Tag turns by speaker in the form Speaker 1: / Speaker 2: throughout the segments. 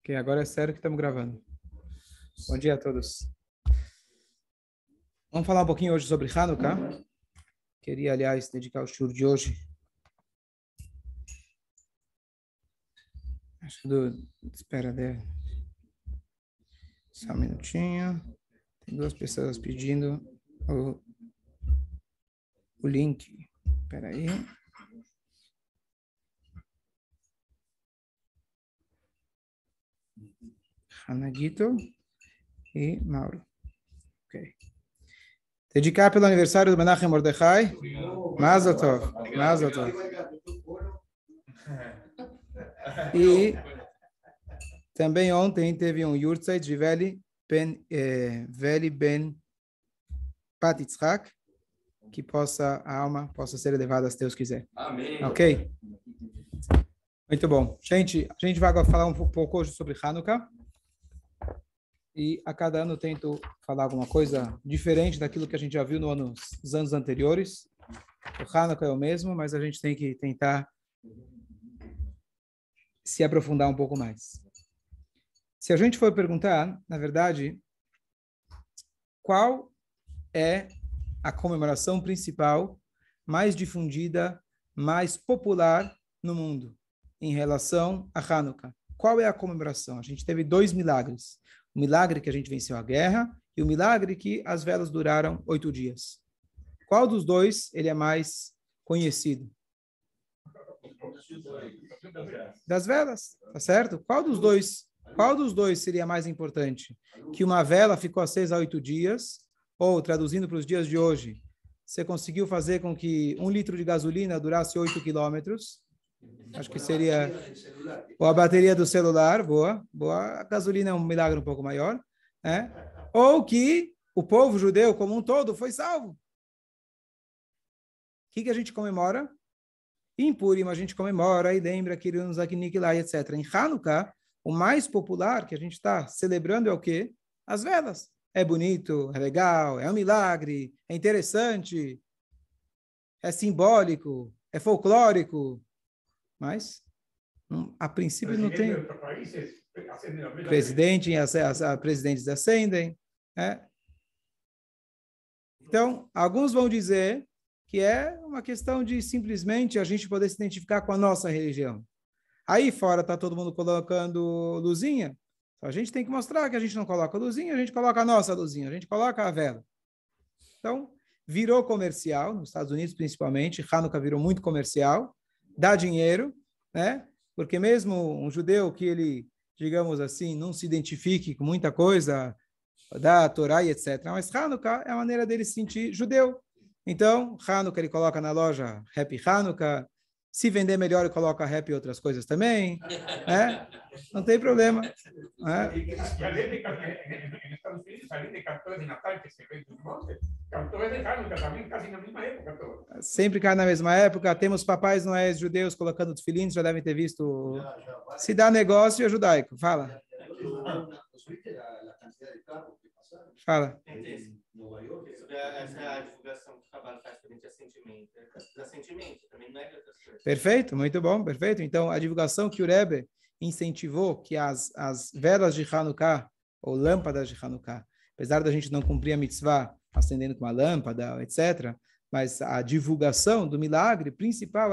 Speaker 1: Ok, agora é sério que estamos gravando. Bom dia a todos. Vamos falar um pouquinho hoje sobre Hanukkah. Queria, aliás, dedicar o shiur de hoje. Espera, só um minutinho. Tem duas pessoas pedindo o link. Espera aí. Hanagito e Mauro. Ok. Dedicar pelo aniversário do Menachem Mordechai. Mazel Tov. Mazel Tov. E também ontem teve um Yurtzeit de Veli Ben Pat Yitzhak, que a alma possa ser elevada se Deus quiser.
Speaker 2: Amém.
Speaker 1: Ok? Muito bom. Gente, a gente vai agora falar um pouco hoje sobre Hanukkah. E a cada ano eu tento falar alguma coisa diferente daquilo que a gente já viu nos anos anteriores. O Hanukkah é o mesmo, mas a gente tem que tentar se aprofundar um pouco mais. Se a gente for perguntar, na verdade, qual é a comemoração principal mais difundida, mais popular no mundo em relação a Hanukkah? Qual é a comemoração? A gente teve dois milagres. O milagre que a gente venceu a guerra e o milagre que as velas duraram 8 dias. Qual dos dois ele é mais conhecido? Das velas, tá certo? Qual dos dois seria mais importante? Que uma vela ficou acesa 8 dias, ou traduzindo para os dias de hoje, você conseguiu fazer com que 1 litro de gasolina durasse 8 quilômetros? Acho que seria... Ou a bateria do celular, boa. A gasolina é um milagre um pouco maior, né? Ou que o povo judeu como um todo foi salvo. O que a gente comemora? Em Purim a gente comemora e lembra que etc. Em Hanukkah, o mais popular que a gente está celebrando é o quê? As velas. É bonito, é legal, é um milagre, é interessante, é simbólico, é folclórico, mas a princípio não tem. Presidentes ascendem. Né? Então, alguns vão dizer que é uma questão de simplesmente a gente poder se identificar com a nossa religião. Aí fora está todo mundo colocando luzinha. Então, a gente tem que mostrar que a gente não coloca luzinha, a gente coloca a nossa luzinha, a gente coloca a vela. Então, virou comercial, nos Estados Unidos principalmente, Hanukkah virou muito comercial, dá dinheiro, né? Porque mesmo um judeu que ele, digamos assim, não se identifique com muita coisa da Torá e etc., mas Hanukkah é a maneira dele se sentir judeu. Então, Hanukkah ele coloca na loja Happy Hanukkah, se vender melhor ele coloca Happy e outras coisas também, né? Não tem problema. Né? Sempre cai na mesma época. Temos papais noéis judeus colocando tefilins, já devem ter visto. Se dá negócio, é judaico. Fala. Fala.
Speaker 2: Sobre essa divulgação que o Kabbalah faz frente a sentimento, também não é de outras coisas.
Speaker 1: Perfeito, muito bom, perfeito. Então, a divulgação que o Rebbe incentivou, que as velas de Hanukkah, ou lâmpadas de Hanukkah, apesar da gente não cumprir a mitzvah acendendo com uma lâmpada, etc., mas a divulgação do milagre principal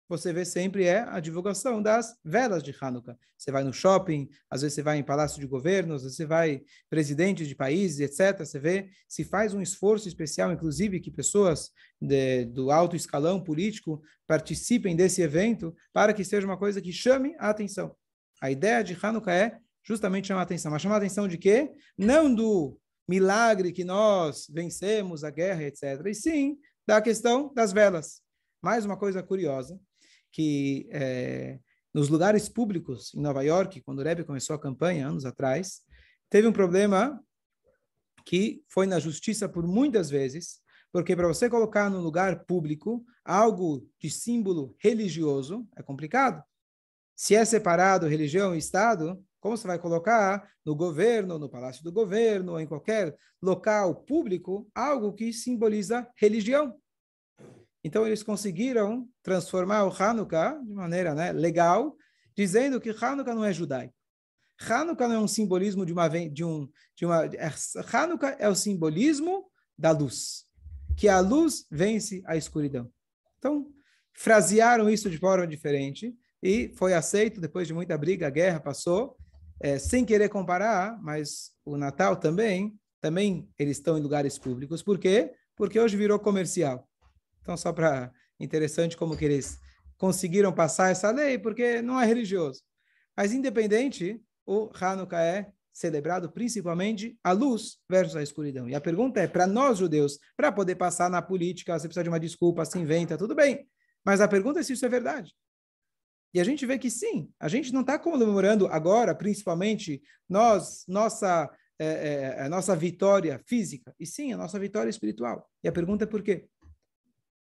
Speaker 1: você vê sempre a divulgação das velas de Hanukkah. Você vai no shopping, às vezes você vai em palácio de governo, às vezes você vai presidentes de países, etc. Você vê, se faz um esforço especial, inclusive que pessoas do alto escalão político participem desse evento para que seja uma coisa que chame a atenção. A ideia de Hanukkah é justamente chamar a atenção. Mas chamar a atenção de quê? Não do milagre que nós vencemos a guerra, etc. E sim da questão das velas. Mais uma coisa curiosa, que nos lugares públicos em Nova York, quando o Rebbe começou a campanha, anos atrás, teve um problema que foi na justiça por muitas vezes, porque para você colocar no lugar público algo de símbolo religioso, é complicado. Se é separado religião e Estado, como você vai colocar no governo, no palácio do governo, ou em qualquer local público, algo que simboliza religião? Então, eles conseguiram transformar o Hanukkah de maneira legal, dizendo que Hanukkah não é judaico. Hanukkah não é um simbolismo Hanukkah é o simbolismo da luz, que a luz vence a escuridão. Então, frasearam isso de forma diferente e foi aceito depois de muita briga, a guerra passou, sem querer comparar, mas o Natal também eles estão em lugares públicos. Por quê? Porque hoje virou comercial. Então, só para interessante como que eles conseguiram passar essa lei, porque não é religioso. Mas, independente, o Hanukkah é celebrado principalmente a luz versus a escuridão. E a pergunta é, para nós judeus, para poder passar na política, você precisa de uma desculpa, se inventa, tudo bem. Mas a pergunta é se isso é verdade. E a gente vê que sim, a gente não está comemorando agora, principalmente, nossa vitória física, e sim, a nossa vitória espiritual. E a pergunta é por quê?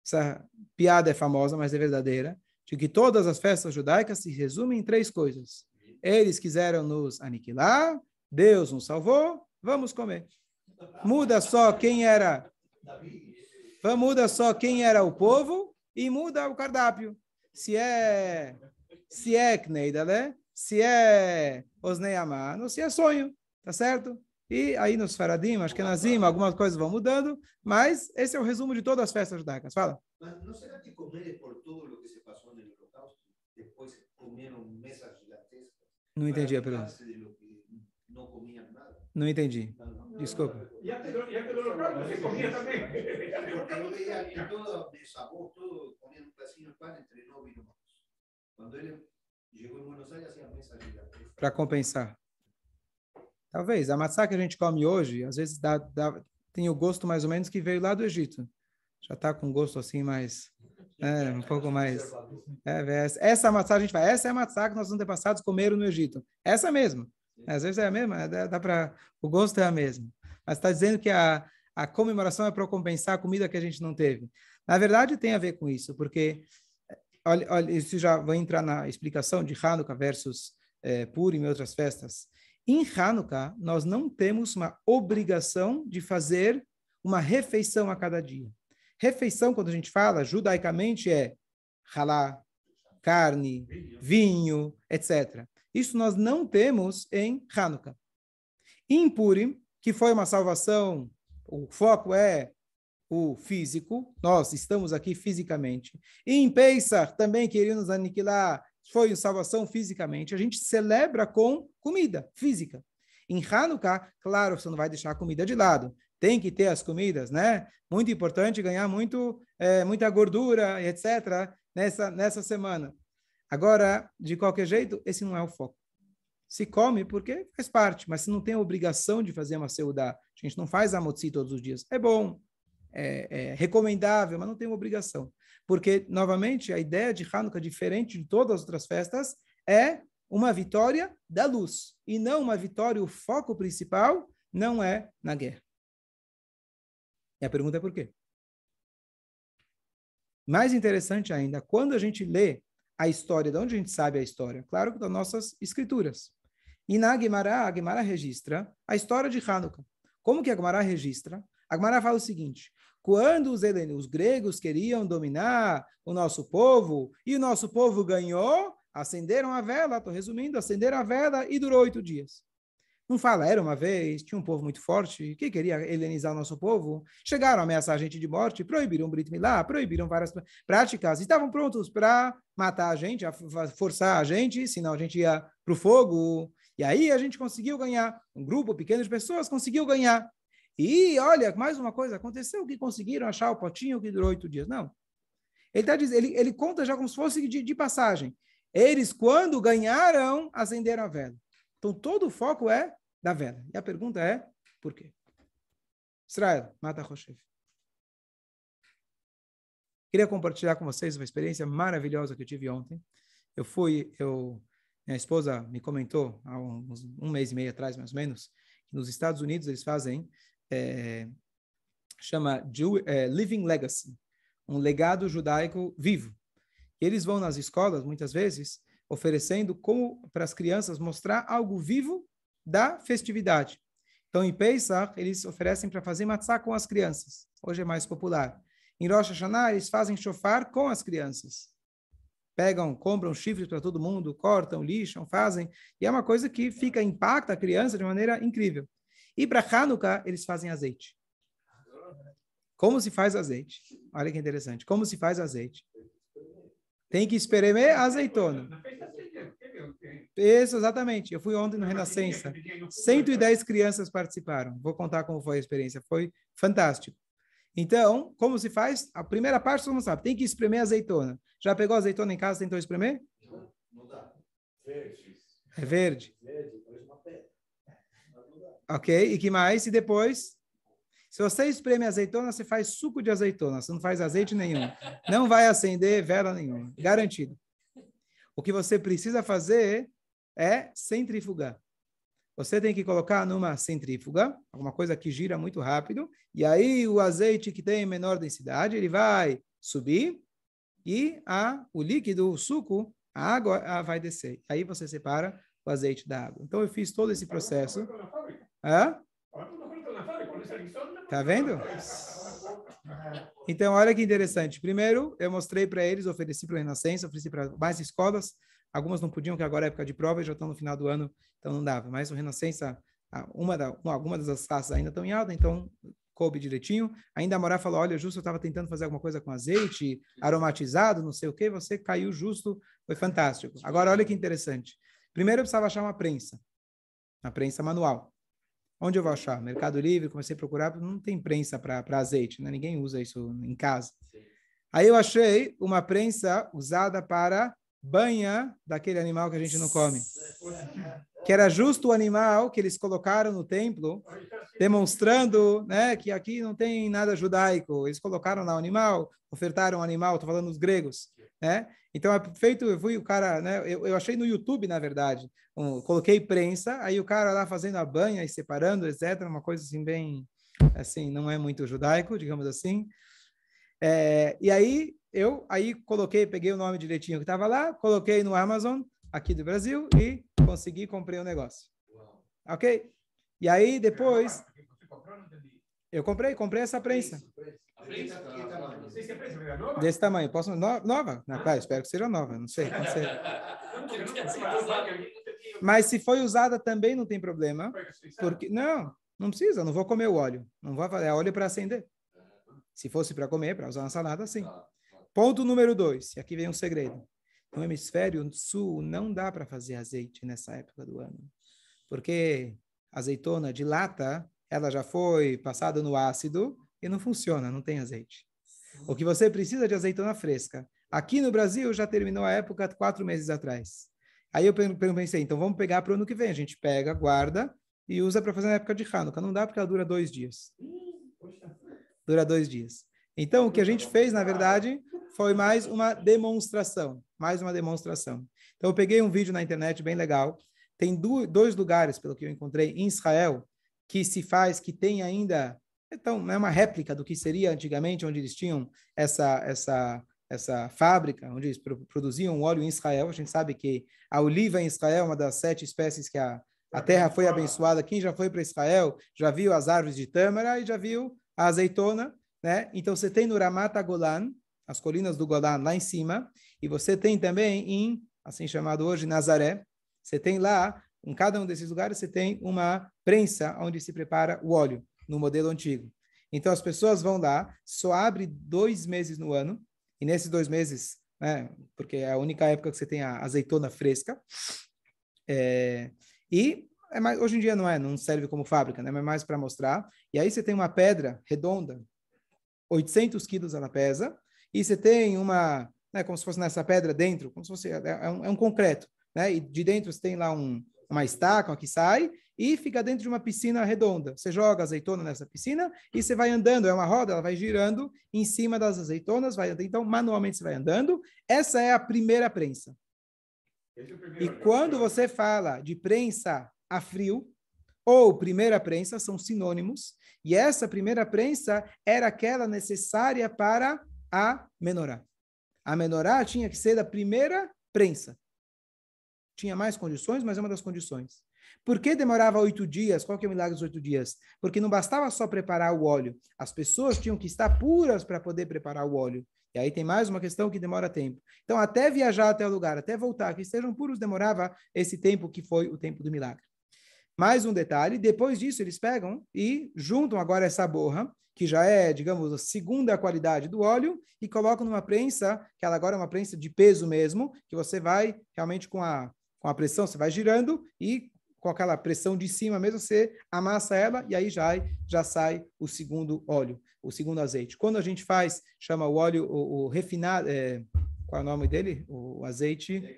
Speaker 1: Essa piada é famosa, mas é verdadeira, de que todas as festas judaicas se resumem em 3 coisas. Eles quiseram nos aniquilar, Deus nos salvou, vamos comer. Muda só quem era o povo e muda o cardápio. Se é Kneidale, se é Osnei Aman, ou se é sonho, tá certo? E aí nos Faradim, acho que Nazim, algumas coisas vão mudando, mas esse é o resumo de todas as festas judaicas. Fala.
Speaker 3: Mas não será que comer por tudo o que se passou no Holocausto? Depois comeram mesas gigantescas?
Speaker 1: Não entendi a pergunta.
Speaker 3: Não comiam nada?
Speaker 1: Não entendi. Desculpa.
Speaker 4: E aquele Holocausto você comia também?
Speaker 3: Porque eu veia que todo meus avós, todos comiam um pedacinho de pão entre 9 irmãos. Quando ele chegou em Buenos Aires, assim, a mesa gigantesca.
Speaker 1: Para compensar. Talvez. A matzá que a gente come hoje, às vezes tem o gosto mais ou menos que veio lá do Egito. Já está com gosto assim mais... um pouco mais... essa matzá a gente vai... Essa é a matzá que nossos antepassados comeram no Egito. Essa mesmo. Às vezes é a mesma. O gosto é a mesma. Mas está dizendo que a comemoração é para compensar a comida que a gente não teve. Na verdade, tem a ver com isso, porque... Olha, isso já vai entrar na explicação de Hanukkah versus Purim e outras festas. Em Hanukkah, nós não temos uma obrigação de fazer uma refeição a cada dia. Refeição, quando a gente fala, judaicamente, é halá, carne, vinho, etc. Isso nós não temos em Hanukkah. Em Purim, que foi uma salvação, o foco é o físico, nós estamos aqui fisicamente. E em Pesach, também queriam nos aniquilar, foi salvação fisicamente. A gente celebra com comida física. Em Hanukkah, claro, você não vai deixar a comida de lado. Tem que ter as comidas, né? Muito importante ganhar muita gordura, etc., nessa semana. Agora, de qualquer jeito, esse não é o foco. Se come porque faz parte, mas se não tem a obrigação de fazer uma seudá, a gente não faz a motzi todos os dias. É bom, é recomendável, mas não tem uma obrigação. Porque, novamente, a ideia de Hanukkah, diferente de todas as outras festas, é uma vitória da luz, e não uma vitória, o foco principal não é na guerra. E a pergunta é por quê? Mais interessante ainda, quando a gente lê a história, de onde a gente sabe a história? Claro que das nossas escrituras. E na Guemará, a Guemará registra a história de Hanukkah. Como que a Guemará registra? A Guemará fala o seguinte: quando os gregos queriam dominar o nosso povo, e o nosso povo ganhou, acenderam a vela, estou resumindo, acenderam a vela e durou 8 dias. Não fala, era uma vez, tinha um povo muito forte que queria helenizar o nosso povo, chegaram a ameaçar a gente de morte, proibiram o Brit Milá, proibiram várias práticas, e estavam prontos para matar a gente, forçar a gente, senão a gente ia para o fogo. E aí a gente conseguiu ganhar, um grupo pequeno de pessoas conseguiu ganhar. E olha, mais uma coisa, aconteceu que conseguiram achar o potinho que durou 8 dias. Não. Ele conta já como se fosse de passagem. Eles, quando ganharam, acenderam a vela. Então, todo o foco é da vela. E a pergunta é, por quê? Israel, Mata Roshev. Queria compartilhar com vocês uma experiência maravilhosa que eu tive ontem. Minha esposa me comentou, há um mês e meio atrás, mais ou menos, que nos Estados Unidos eles fazem, chama Living Legacy, um legado judaico vivo. E eles vão nas escolas, muitas vezes, oferecendo como para as crianças mostrar algo vivo da festividade. Então, em Pesach, eles oferecem para fazer matzá com as crianças. Hoje é mais popular. Em Rosh Hashanah, eles fazem shofar com as crianças. pegam, compram chifres para todo mundo, cortam, lixam, fazem, e é uma coisa que impacta a criança de maneira incrível. E para Hanukkah, eles fazem azeite. Como se faz azeite? Olha que interessante. Como se faz azeite? Tem que espremer a azeitona. Isso, exatamente. Eu fui ontem no Renascença. 110 crianças participaram. Vou contar como foi a experiência. Foi fantástico. Então, como se faz? A primeira parte, todo mundo sabe. Tem que espremer a azeitona. Já pegou a azeitona em casa, tentou espremer?
Speaker 3: Não dá.
Speaker 1: É verde. Ok, e que mais? E depois, se você espreme azeitona, você faz suco de azeitona, você não faz azeite nenhum. Não vai acender vela nenhuma, garantido. O que você precisa fazer é centrifugar. Você tem que colocar numa centrífuga, alguma coisa que gira muito rápido, e aí o azeite que tem menor densidade, ele vai subir, e o líquido, o suco, a água vai descer. Aí você separa o azeite da água. Então eu fiz todo esse processo. Hã? Tá vendo? Então, olha que interessante. Primeiro, eu mostrei para eles, ofereci para o Renascença, ofereci para mais escolas. Algumas não podiam, que agora é época de prova e já estão no final do ano, então não dava. Mas o Renascença, algumas das classes ainda estão em alta, então coube direitinho. Ainda a Morá falou, olha, justo eu estava tentando fazer alguma coisa com azeite, aromatizado, não sei o quê, você caiu justo, foi fantástico. Agora, olha que interessante. Primeiro, eu precisava achar uma prensa manual. Onde eu vou achar? Mercado Livre, comecei a procurar, não tem prensa para azeite, né? Ninguém usa isso em casa. Aí eu achei uma prensa usada para banha daquele animal que a gente não come. Que era justo o animal que eles colocaram no templo, demonstrando, né, que aqui não tem nada judaico. Eles colocaram lá o animal, ofertaram o animal, estou falando dos gregos, né? Então, eu fui o cara, né? Eu achei no YouTube, na verdade. Coloquei prensa, aí o cara lá fazendo a banha e separando, etc. Uma coisa assim, bem, assim, não é muito judaico, digamos assim. E aí, peguei o nome direitinho que estava lá, coloquei no Amazon, aqui do Brasil, e comprei o negócio. Ok? E aí, depois, eu comprei essa prensa. Desse tamanho. Posso? Nova? Claro, espero que seja nova. Não sei. Pode ser. Mas se foi usada também não tem problema. Porque não precisa. Não vou comer o óleo. Não vou fazer óleo para acender. Se fosse para comer, para usar na salada, sim. Ponto número 2. E aqui vem um segredo. No hemisfério sul não dá para fazer azeite nessa época do ano. Porque azeitona de lata, ela já foi passada no ácido e não funciona, não tem azeite. O que você precisa de azeitona fresca. Aqui no Brasil já terminou a época 4 meses atrás. Aí eu pensei, então vamos pegar para o ano que vem. A gente pega, guarda e usa para fazer na época de Hanukkah. Não dá porque ela dura 2 dias. Dura 2 dias. Então o que a gente fez, na verdade, foi mais uma demonstração. Então eu peguei um vídeo na internet bem legal. Tem 2 lugares, pelo que eu encontrei, em Israel, que tem ainda... Então, é uma réplica do que seria antigamente, onde eles tinham essa fábrica, onde eles produziam óleo em Israel. A gente sabe que a oliva em Israel é uma das 7 espécies que a terra foi abençoada. Quem já foi para Israel já viu as árvores de tâmara e já viu a azeitona, né? Então, você tem no Ramat Golan, as colinas do Golan lá em cima, e você tem também em, assim chamado hoje, Nazaré. Você tem lá, em cada um desses lugares, você tem uma prensa onde se prepara o óleo, no modelo antigo. Então, as pessoas vão lá, só abre 2 meses no ano, e nesses 2 meses, né, porque é a única época que você tem a azeitona fresca, hoje em dia não serve como fábrica, né, mas é mais para mostrar. E aí você tem uma pedra redonda, 800 quilos ela pesa, e você tem uma, né, como se fosse nessa pedra dentro, como se fosse, é um concreto, né, e de dentro você tem lá uma estaca que sai, e fica dentro de uma piscina redonda. Você joga azeitona nessa piscina e você vai andando, é uma roda, ela vai girando em cima das azeitonas, então manualmente você vai andando. Essa é a primeira prensa. E quando você fala de prensa a frio ou primeira prensa, são sinônimos, e essa primeira prensa era aquela necessária para a menorá. A menorá tinha que ser da primeira prensa. Tinha mais condições, mas é uma das condições. Por que demorava 8 dias? Qual que é o milagre dos 8 dias? Porque não bastava só preparar o óleo. As pessoas tinham que estar puras para poder preparar o óleo. E aí tem mais uma questão que demora tempo. Então, até viajar até o lugar, até voltar, que estejam puros, demorava esse tempo que foi o tempo do milagre. Mais um detalhe, depois disso eles pegam e juntam agora essa borra, que já é, digamos, a segunda qualidade do óleo, e colocam numa prensa, que ela agora é uma prensa de peso mesmo, que você vai realmente com a pressão, você vai girando e com aquela pressão de cima mesmo, você amassa ela e aí já sai o segundo óleo, o segundo azeite. Quando a gente faz, chama o óleo, o refinado, qual é o nome dele? O azeite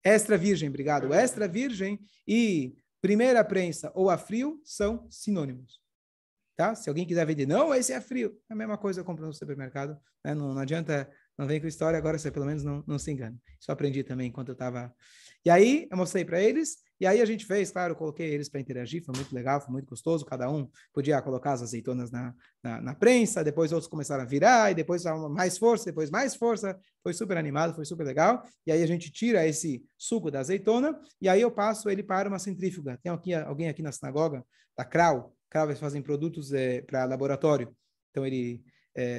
Speaker 1: extra virgem, obrigado. O extra virgem e primeira prensa ou a frio são sinônimos. Tá? Se alguém quiser vender, não, esse é frio. É a mesma coisa comprando no supermercado. Né? Não adianta, não vem com história, agora você pelo menos não se engana. Isso eu aprendi também enquanto eu estava... E aí, eu mostrei para eles, e aí a gente fez, claro, eu coloquei eles para interagir, foi muito legal, foi muito gostoso, cada um podia colocar as azeitonas na prensa, depois outros começaram a virar, e depois mais força, foi super animado, foi super legal, e aí a gente tira esse suco da azeitona, e aí eu passo ele para uma centrífuga. Tem alguém aqui na sinagoga, da Krau, eles fazem produtos para laboratório, então ele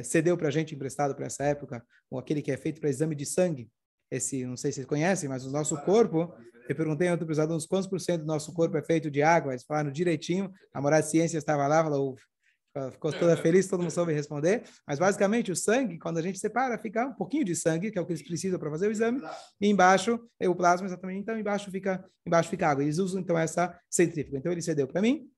Speaker 1: cedeu para a gente, emprestado para essa época, ou aquele que é feito para exame de sangue, esse, não sei se vocês conhecem, mas o nosso corpo, eu perguntei ontem para os alunos quantos por cento do nosso corpo é feito de água, eles falaram direitinho, a Morada de Ciências estava lá, ficou toda feliz, todo mundo soube responder, mas basicamente o sangue, quando a gente separa, fica um pouquinho de sangue, que é o que eles precisam para fazer o exame, e embaixo, o plasma exatamente, então embaixo fica água, eles usam então essa centrífuga, então ele cedeu para mim,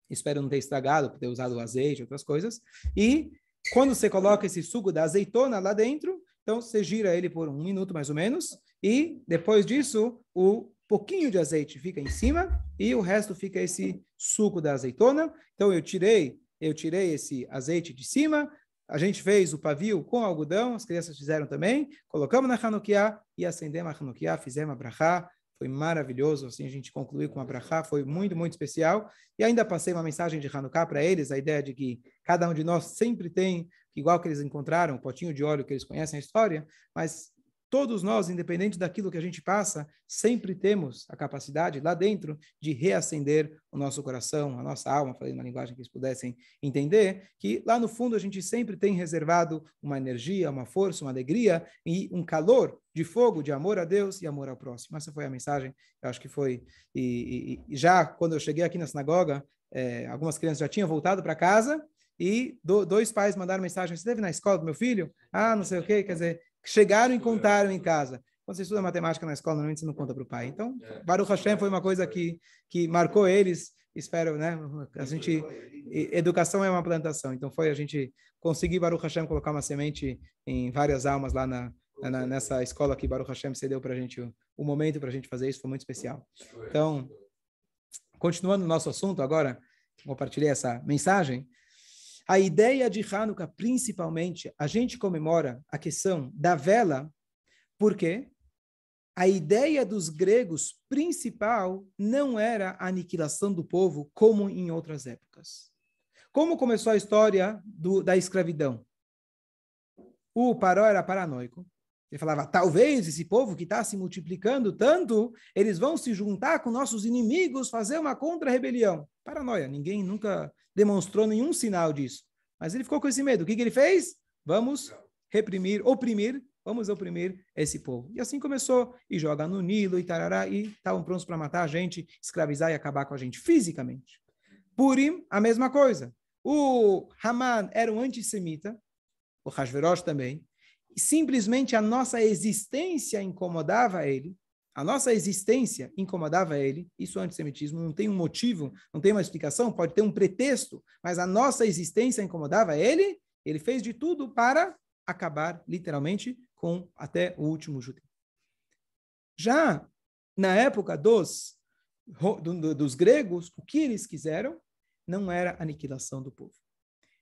Speaker 1: espero não ter estragado, por ter usado o azeite, outras coisas, e quando você coloca esse suco da azeitona lá dentro, então, você gira ele por 1 minuto, mais ou menos, e depois disso, o pouquinho de azeite fica em cima e o resto fica esse suco da azeitona. Então, eu tirei esse azeite de cima, a gente fez o pavio com algodão, as crianças fizeram também, colocamos na Hanukkah e acendemos a Hanukkah, fizemos a brachá, foi maravilhoso, assim a gente concluiu com a brachá, foi muito, muito especial, e ainda passei uma mensagem de Hanukkah para eles, a ideia de que cada um de nós sempre tem, igual que eles encontraram, um potinho de óleo que eles conhecem a história, mas todos nós, independente daquilo que a gente passa, sempre temos a capacidade lá dentro de reacender o nosso coração, a nossa alma, falei na linguagem que eles pudessem entender, que lá no fundo a gente sempre tem reservado uma energia, uma força, uma alegria e um calor de fogo, de amor a Deus e amor ao próximo. Essa foi a mensagem, eu acho que foi. E já quando eu cheguei aqui na sinagoga, algumas crianças já tinham voltado para casa e 2 pais mandaram mensagem: você esteve na escola do meu filho? Ah, não sei o quê, quer dizer, chegaram e contaram em casa. Quando você estuda matemática na escola, normalmente você não conta para o pai. Então, Baruch Hashem foi uma coisa que marcou eles. Espero, né? Educação é uma plantação. Então, a gente conseguir, Baruch Hashem, colocar uma semente em várias almas lá nessa escola que Baruch Hashem cedeu para a gente o momento para a gente fazer isso. Foi muito especial. Então, continuando o nosso assunto agora, compartilhei essa mensagem. A ideia de Hanukkah, principalmente, a gente comemora a questão da vela, porque a ideia dos gregos principal não era a aniquilação do povo como em outras épocas. Como começou a história da escravidão? O Paró era paranoico. Ele falava, talvez esse povo que está se multiplicando tanto, eles vão se juntar com nossos inimigos, fazer uma contra-rebelião. Paranoia, ninguém nunca demonstrou nenhum sinal disso. Mas ele ficou com esse medo. O que ele fez? Vamos vamos oprimir esse povo. E assim começou, e joga no Nilo, e tarará, e estavam prontos para matar a gente, escravizar e acabar com a gente fisicamente. Purim, a mesma coisa. O Haman era um antissemita, o Hashverosh também, e simplesmente a nossa existência incomodava ele, isso é antissemitismo, não tem um motivo, não tem uma explicação, pode ter um pretexto, mas a nossa existência incomodava ele, ele fez de tudo para acabar, literalmente, com até o último judeu. Já na época dos gregos, o que eles quiseram não era a aniquilação do povo.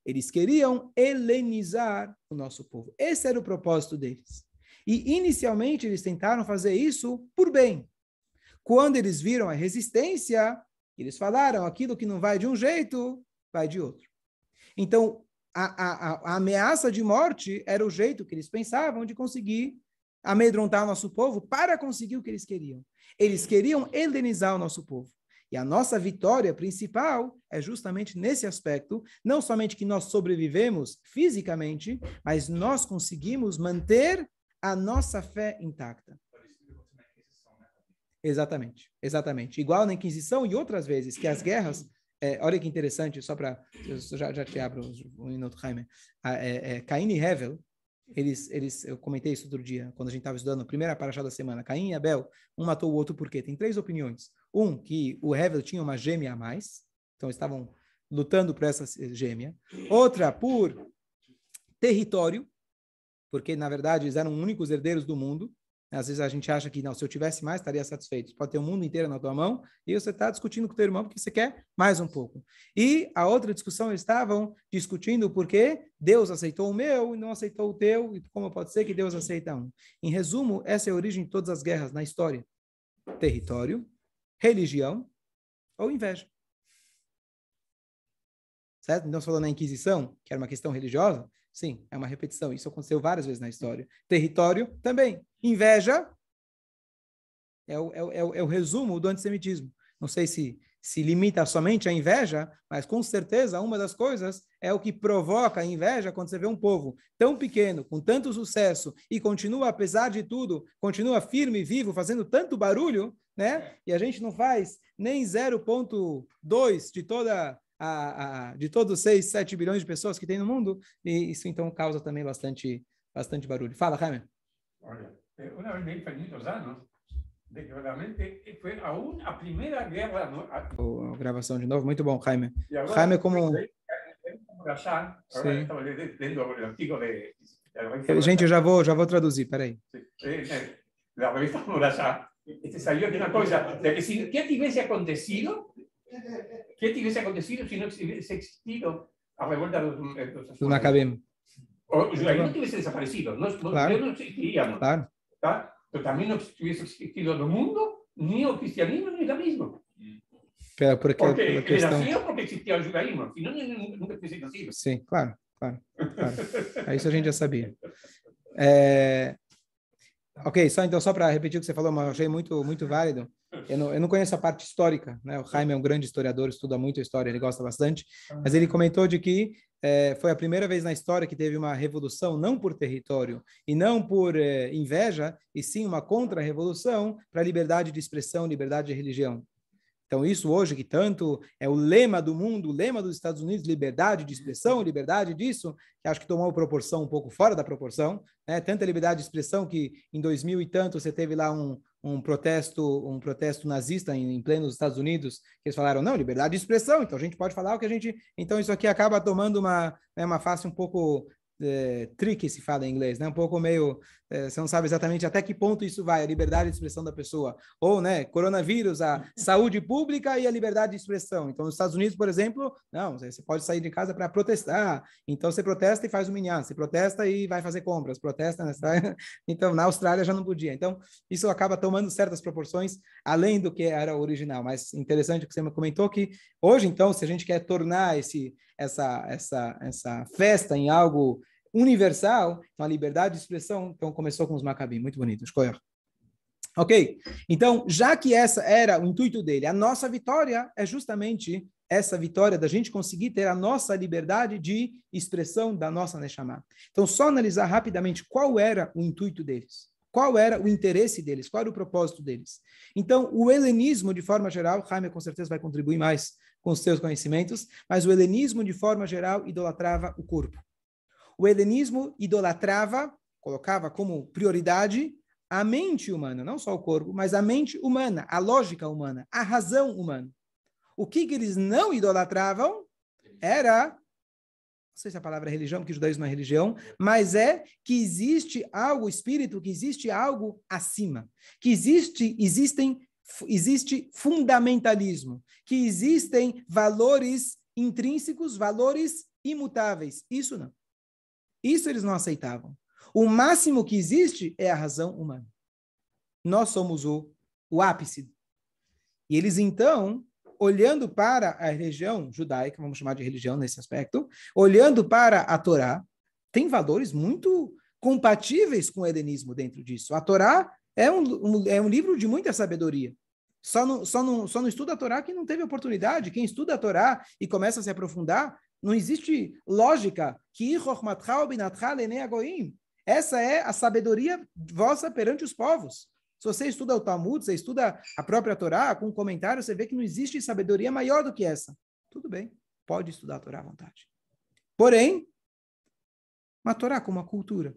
Speaker 1: Eles queriam helenizar o nosso povo. Esse era o propósito deles. E, inicialmente, eles tentaram fazer isso por bem. Quando eles viram a resistência, eles falaram, aquilo que não vai de um jeito, vai de outro. Então, a ameaça de morte era o jeito que eles pensavam de conseguir amedrontar o nosso povo para conseguir o que eles queriam. Eles queriam helenizar o nosso povo. E a nossa vitória principal é justamente nesse aspecto, não somente que nós sobrevivemos fisicamente, mas nós conseguimos manter a nossa fé intacta. Exatamente, exatamente. Igual na Inquisição e outras vezes, que as guerras, olha que interessante, só para, eu já te abro um minuto, Jaime, Caim e Hevel, eu comentei isso outro dia, quando a gente estava estudando a primeira paraxá da semana, Caim e Abel, um matou o outro por quê? Tem 3 opiniões. Que o Hevel tinha uma gêmea a mais, então estavam lutando por essa gêmea. Outra, por território, porque, na verdade, eles eram únicos herdeiros do mundo. Às vezes a gente acha que, não, se eu tivesse mais, estaria satisfeito. Pode ter o mundo inteiro na tua mão e você está discutindo com o teu irmão porque você quer mais um pouco. E a outra discussão, eles estavam discutindo porque Deus aceitou o meu e não aceitou o teu, e como pode ser que Deus aceita um. Em resumo, essa é a origem de todas as guerras na história. Território, religião ou inveja. Certo? Então, falando na Inquisição, que era uma questão religiosa, sim, é uma repetição. Isso aconteceu várias vezes na história. Território, também. Inveja é o resumo do antissemitismo. Não sei se limita somente à inveja, mas com certeza uma das coisas é o que provoca a inveja quando você vê um povo tão pequeno, com tanto sucesso, e continua, apesar de tudo, continua firme e vivo, fazendo tanto barulho, né? E a gente não faz nem 0,2 de toda... de todos os 6, 7 bilhões de pessoas que tem no mundo, e isso então causa também bastante barulho. Fala, Jaime.
Speaker 4: Olha, uma vez me faz muitos anos, de que realmente foi a primeira guerra...
Speaker 1: A gravação de novo, muito bom, Jaime.
Speaker 4: Agora,
Speaker 1: Jaime como...
Speaker 4: Agora estava lendo o artigo de...
Speaker 1: Gente, eu já vou traduzir, peraí.
Speaker 4: La revista Murasá, salió de una cosa, de que si, ¿qué hubiese acontecido? ¿Qué hubiese acontecido si no hubiese existido a revuelta de los
Speaker 1: Macabim?
Speaker 4: O Israel no hubiese desaparecido,
Speaker 1: claro,
Speaker 4: no existiríamos.
Speaker 1: Claro.
Speaker 4: ¿Tá? Pero también no hubiese existido el mundo, ni el cristianismo, ni el islamismo. Porque nació porque existía el judaísmo, si no, nunca hubiese nacido.
Speaker 1: Sim, claro. Isso a gente já sabia. Ok, só para repetir o que você falou, mas eu achei muito válido. Eu não conheço a parte histórica, né? O Jaime é um grande historiador, estuda muito a história, ele gosta bastante, mas ele comentou de que foi a primeira vez na história que teve uma revolução, não por território e não por inveja, e sim uma contra-revolução para a liberdade de expressão, liberdade de religião. Então, isso hoje, que tanto é o lema do mundo, o lema dos Estados Unidos, liberdade de expressão, liberdade disso, que acho que tomou proporção um pouco fora da proporção, né? Tanta liberdade de expressão que em 2000 e tanto você teve lá um protesto nazista em pleno Estados Unidos, que eles falaram, não, liberdade de expressão, então a gente pode falar o que a gente... Então, isso aqui acaba tomando uma face um pouco... tricky se fala em inglês, né? Um pouco meio, você não sabe exatamente até que ponto isso vai, a liberdade de expressão da pessoa, ou, né, coronavírus, a saúde pública e a liberdade de expressão. Então, nos Estados Unidos, por exemplo, não, você pode sair de casa para protestar, então você protesta e faz o minyan, você protesta e vai fazer compras, protesta, né? Então, na Austrália já não podia. Então, isso acaba tomando certas proporções, além do que era o original, mas interessante que você me comentou que hoje, então, se a gente quer tornar essa festa em algo universal, então a liberdade de expressão, então começou com os Macabim, muito bonito, escolher. Ok, então, já que essa era o intuito dele, a nossa vitória é justamente essa vitória da gente conseguir ter a nossa liberdade de expressão da nossa Neshama. Então, só analisar rapidamente qual era o intuito deles, qual era o interesse deles, qual era o propósito deles. Então, o helenismo, de forma geral, Jaime com certeza vai contribuir mais com os seus conhecimentos, mas o helenismo, de forma geral, idolatrava o corpo. O helenismo colocava como prioridade a mente humana, não só o corpo, mas a mente humana, a lógica humana, a razão humana. O que eles não idolatravam era, não sei se a palavra é religião, porque o judaísmo não é religião, mas é que existe algo, espírito, que existe algo acima, que existe fundamentalismo, que existem valores intrínsecos, valores imutáveis. Isso não. Isso eles não aceitavam. O máximo que existe é a razão humana. Nós somos o ápice. E eles, então, olhando para a religião judaica, vamos chamar de religião nesse aspecto, olhando para a Torá, tem valores muito compatíveis com o helenismo dentro disso. A Torá é um livro de muita sabedoria. Só não estuda a Torá quem não teve oportunidade. Quem estuda a Torá e começa a se aprofundar, não existe lógica. Essa é a sabedoria vossa perante os povos. Se você estuda o Talmud, você estuda a própria Torá, com um comentário, você vê que não existe sabedoria maior do que essa. Tudo bem, pode estudar a Torá à vontade. Porém, uma Torá com uma cultura.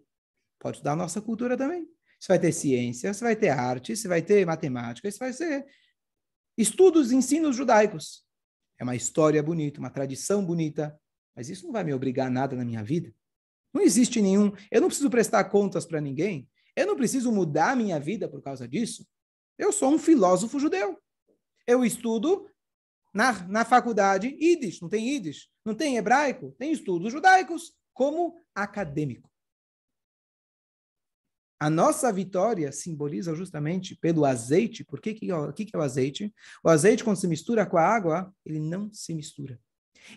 Speaker 1: Pode estudar a nossa cultura também. Você vai ter ciência, você vai ter arte, você vai ter matemática, você vai ter estudos, ensinos judaicos. É uma história bonita, uma tradição bonita, mas isso não vai me obrigar a nada na minha vida. Não existe nenhum... Eu não preciso prestar contas para ninguém. Eu não preciso mudar a minha vida por causa disso. Eu sou um filósofo judeu. Eu estudo na faculdade Yiddish. Não tem Yiddish, não tem hebraico, tem estudos judaicos como acadêmico. A nossa vitória simboliza justamente pelo azeite. Por que é o azeite? O azeite, quando se mistura com a água, ele não se mistura.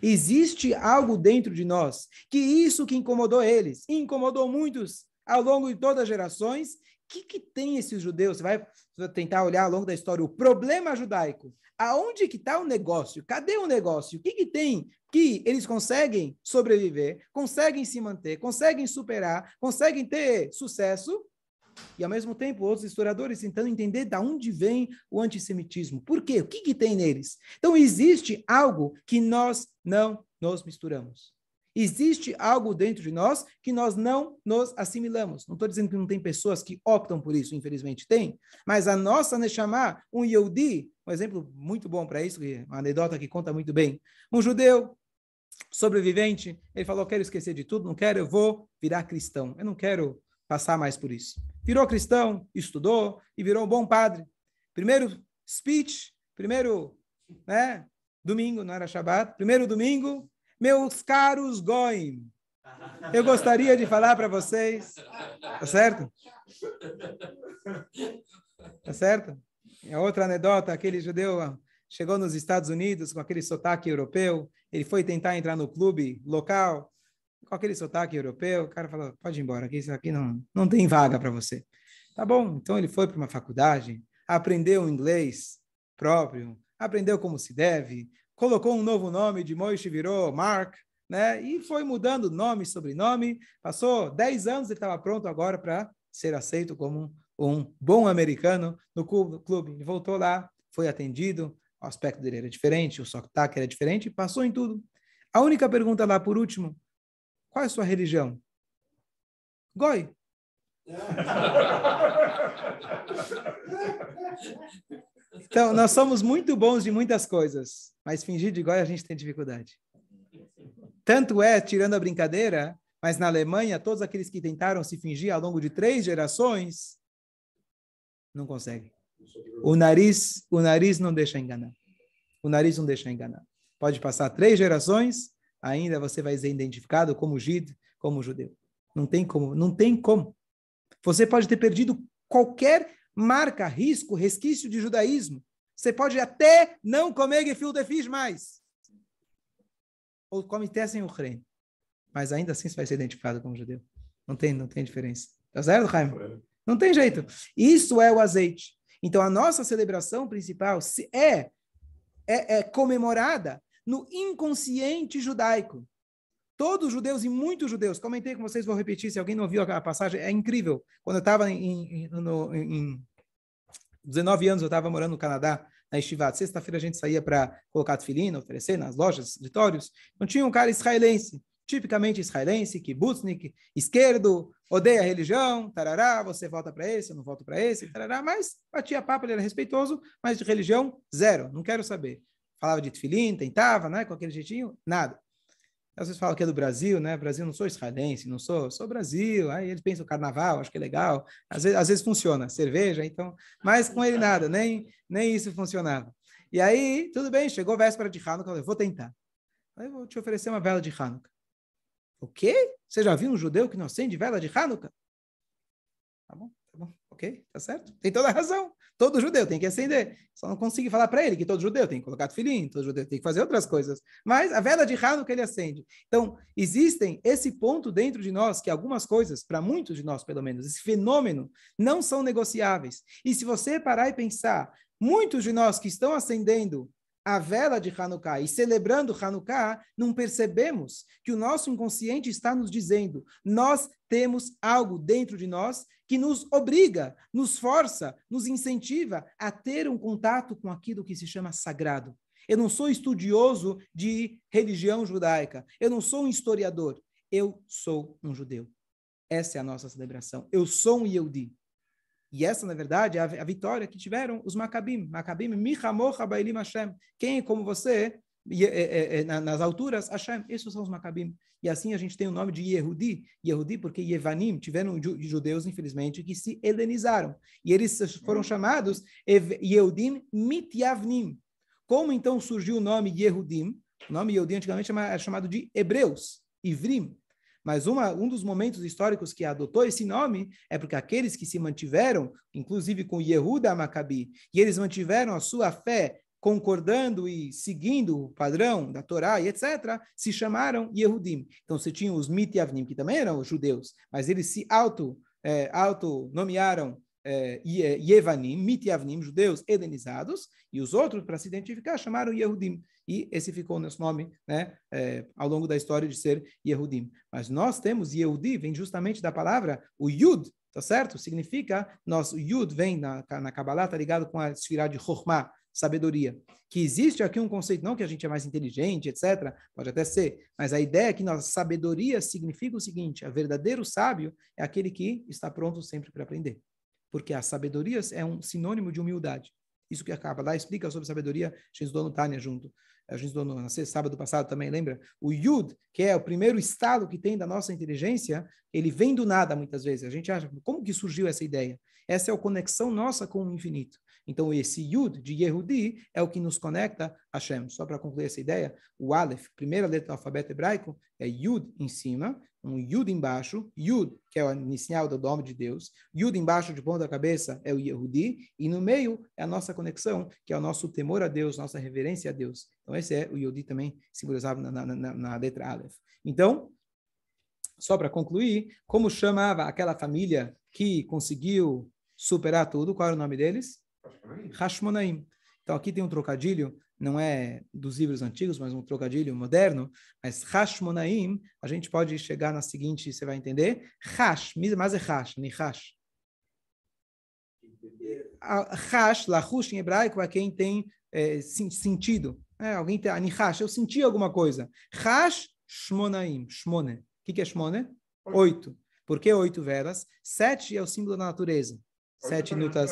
Speaker 1: Existe algo dentro de nós, que isso que incomodou eles, incomodou muitos ao longo de todas as gerações. O que tem esses judeus? Você vai tentar olhar ao longo da história o problema judaico. Aonde que está o negócio? Cadê o negócio? O que tem que eles conseguem sobreviver, conseguem se manter, conseguem superar, conseguem ter sucesso? E, ao mesmo tempo, outros historiadores tentando entender de onde vem o antissemitismo. Por quê? O que tem neles? Então, existe algo que nós não nos misturamos. Existe algo dentro de nós que nós não nos assimilamos. Não estou dizendo que não tem pessoas que optam por isso, infelizmente tem, mas a nossa Neshama, um Yehudi, um exemplo muito bom para isso, uma anedota que conta muito bem. Um judeu sobrevivente, ele falou, quero esquecer de tudo, não quero, eu vou virar cristão. Eu não quero passar mais por isso. Virou cristão, estudou e virou um bom padre. Primeiro speech, domingo, não era Shabbat, primeiro domingo, meus caros goim, eu gostaria de falar para vocês, tá certo? Tá certo? É outra anedota, aquele judeu chegou nos Estados Unidos com aquele sotaque europeu, ele foi tentar entrar no clube local, com aquele sotaque europeu, o cara falou, pode ir embora, isso aqui não tem vaga para você. Tá bom, então ele foi para uma faculdade, aprendeu inglês próprio, aprendeu como se deve, colocou um novo nome de Moishe, virou Mark, né? E foi mudando nome e sobrenome, passou 10 anos, ele estava pronto agora para ser aceito como um bom americano no clube. Ele voltou lá, foi atendido, o aspecto dele era diferente, o sotaque era diferente, passou em tudo. A única pergunta lá, por último, qual é a sua religião? Goi. Então, nós somos muito bons de muitas coisas, mas fingir de goi a gente tem dificuldade. Tanto é, tirando a brincadeira, mas na Alemanha, todos aqueles que tentaram se fingir ao longo de 3 gerações, não conseguem. O nariz não deixa enganar. O nariz não deixa enganar. Pode passar 3 gerações, ainda você vai ser identificado como Jid, como judeu. Não tem como, não tem como. Você pode ter perdido qualquer marca, risco, resquício de judaísmo. Você pode até não comer gefilte fish mais. Ou come até sem o creme. Mas ainda assim você vai ser identificado como judeu. Não tem diferença. Tá certo, Chaim? Não tem jeito. Isso é o azeite. Então, a nossa celebração principal é comemorada no inconsciente judaico. Todos os judeus e muitos judeus, comentei com vocês, vou repetir, se alguém não viu a passagem, é incrível. Quando eu estava em 19 anos, eu estava morando no Canadá, na Yeshivat. Sexta-feira a gente saía para colocar tefilin, oferecer nas lojas, escritórios. Não tinha um cara israelense, tipicamente israelense, kibutznik, esquerdo, odeia a religião, tarará, você volta para esse, eu não volto para esse, tarará, mas batia papo, ele era respeitoso, mas de religião, zero, não quero saber. Falava de tefilin, tentava, né, com aquele jeitinho, nada. Às vezes falam que é do Brasil, né? Brasil, não sou israelense, não sou Brasil. Aí eles pensam carnaval, acho que é legal. Às vezes funciona, cerveja, então. Mas com ele nada, nem isso funcionava. E aí, tudo bem, chegou a véspera de Hanukkah, eu vou tentar. Aí eu vou te oferecer uma vela de Hanukkah. O quê? Você já viu um judeu que não acende vela de Hanukkah? Tá bom, ok, tá certo. Tem toda a razão. Todo judeu tem que acender. Só não consigo falar para ele que todo judeu tem que colocar tefilim, todo judeu tem que fazer outras coisas. Mas a vela de Hanukkah ele acende. Então, existem esse ponto dentro de nós que algumas coisas, para muitos de nós pelo menos, esse fenômeno, não são negociáveis. E se você parar e pensar, muitos de nós que estão acendendo a vela de Hanukkah e celebrando Hanukkah, não percebemos que o nosso inconsciente está nos dizendo, nós temos algo dentro de nós que nos obriga, nos força, nos incentiva a ter um contato com aquilo que se chama sagrado. Eu não sou estudioso de religião judaica, eu não sou um historiador, eu sou um judeu. Essa é a nossa celebração. Eu sou um Yehudi. E essa, na verdade, é a vitória que tiveram os Macabim. Macabim, Michamocha Bailim Hashem. Quem é como você, nas alturas, Hashem. Esses são os Macabim. E assim a gente tem o nome de Yehudi. Yehudi porque Yevanim tiveram judeus, infelizmente, que se helenizaram. E eles foram chamados Yehudim Mityavnim. Como então surgiu o nome Yehudim? O nome Yehudim antigamente era chamado de hebreus, Ivrim. Mas um dos momentos históricos que adotou esse nome é porque aqueles que se mantiveram, inclusive com Yehuda Maccabi, e eles mantiveram a sua fé concordando e seguindo o padrão da Torá e etc., se chamaram Yehudim. Então você tinha os Mityavnim, que também eram judeus, mas eles se auto-nomearam Yevanim, Mityavnim, judeus helenizados, e os outros, para se identificar, chamaram Yehudim. E esse ficou o nosso nome, né, ao longo da história de ser Yehudim. Mas nós temos Yehudi, vem justamente da palavra, o Yud, tá certo? Significa, o Yud vem na Kabbalah, tá ligado com a esfirá de Chokhmah, sabedoria. Que existe aqui um conceito, não que a gente é mais inteligente, etc., pode até ser, mas a ideia é que nossa sabedoria significa o seguinte, o verdadeiro sábio é aquele que está pronto sempre para aprender. Porque a sabedoria é um sinônimo de humildade. Isso que a Kabbalah explica sobre sabedoria, a gente estudou no Tânia junto. A gente estudou no sábado passado também, lembra? O Yud, que é o primeiro estado que tem da nossa inteligência, ele vem do nada muitas vezes. A gente acha, como que surgiu essa ideia? Essa é a conexão nossa com o infinito. Então, esse Yud de Yehudi é o que nos conecta a Hashem. Só para concluir essa ideia, o Aleph, primeira letra do alfabeto hebraico, é Yud em cima, um Yud embaixo, Yud, que é o inicial do nome de Deus, Yud embaixo de ponta da cabeça é o Yehudi, e no meio é a nossa conexão, que é o nosso temor a Deus, nossa reverência a Deus. Então, esse é o Yehudi também simbolizado na letra Aleph. Então, só para concluir, como chamava aquela família que conseguiu superar tudo, qual era o nome deles? Hashmonaim. Então aqui tem um trocadilho, não é dos livros antigos, mas um trocadilho moderno, mas Hashmonaim, a gente pode chegar na seguinte, você vai entender, Hash, mas é Hash, nem Hash. Hash, Lahush em hebraico, é quem tem sentido. Alguém tem Anihash, eu senti alguma coisa. Hash, Shmonaim, Shmone. O que é Shmone? 8. Por que 8 velas? 7 é o símbolo da natureza. 7 notas.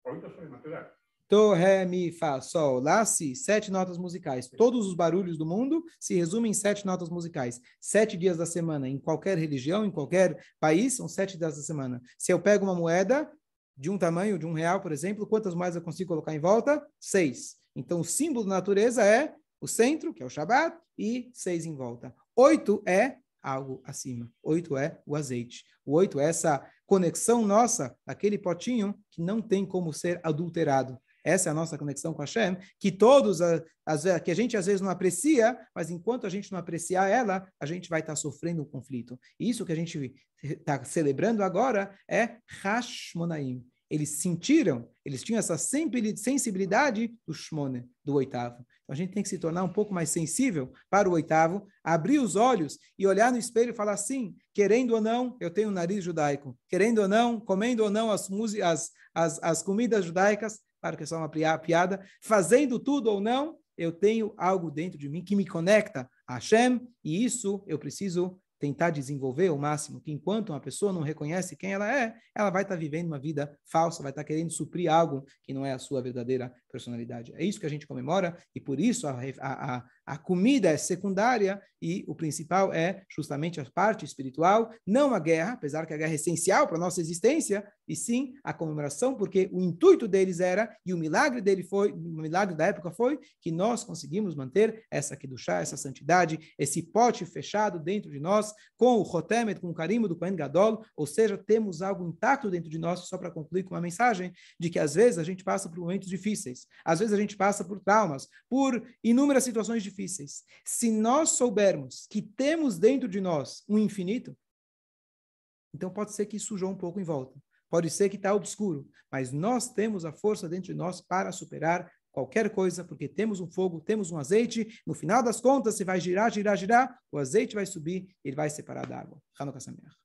Speaker 1: 8 são naturais. Do, ré, mi, fá, sol, lá, si. 7 notas musicais. Todos os barulhos do mundo se resumem em 7 notas musicais. 7 dias da semana. Em qualquer religião, em qualquer país, são 7 dias da semana. Se eu pego uma moeda de um tamanho, de R$1, por exemplo, quantas moedas eu consigo colocar em volta? 6. Então, o símbolo da natureza é o centro, que é o Shabat, e 6 em volta. 8 é algo acima. 8 é o azeite. O 8 é essa conexão nossa, aquele potinho que não tem como ser adulterado. Essa é a nossa conexão com Hashem, que que a gente às vezes não aprecia, mas enquanto a gente não apreciar ela, a gente vai estar sofrendo um conflito. E isso que a gente está celebrando agora é Hashmonaim. Eles sentiram, eles tinham essa sensibilidade do Shmone, do 8º. Então a gente tem que se tornar um pouco mais sensível para o 8º, abrir os olhos e olhar no espelho e falar assim, querendo ou não, eu tenho um nariz judaico, querendo ou não, comendo ou não as comidas judaicas, claro que é só uma piada, fazendo tudo ou não, eu tenho algo dentro de mim que me conecta a Hashem, e isso eu preciso tentar desenvolver o máximo, que enquanto uma pessoa não reconhece quem ela vai estar vivendo uma vida falsa, vai estar querendo suprir algo que não é a sua verdadeira personalidade. É isso que a gente comemora, e por isso a comida é secundária, e o principal é justamente a parte espiritual, não a guerra, apesar que a guerra é essencial para a nossa existência, e sim a comemoração, porque o intuito deles era, e o milagre da época foi, que nós conseguimos manter essa kedushá, essa santidade, esse pote fechado dentro de nós, com o Chotemet, com o carimbo do Kohen Gadol, ou seja, temos algo intacto dentro de nós, só para concluir com uma mensagem de que às vezes a gente passa por momentos difíceis, às vezes a gente passa por traumas, por inúmeras situações difíceis. Se nós soubermos que temos dentro de nós um infinito, então pode ser que sujou um pouco em volta. Pode ser que está obscuro, mas nós temos a força dentro de nós para superar qualquer coisa, porque temos um fogo, temos um azeite. No final das contas, se vai girar, girar, girar, o azeite vai subir e ele vai separar da água. Hanukkah Sameach.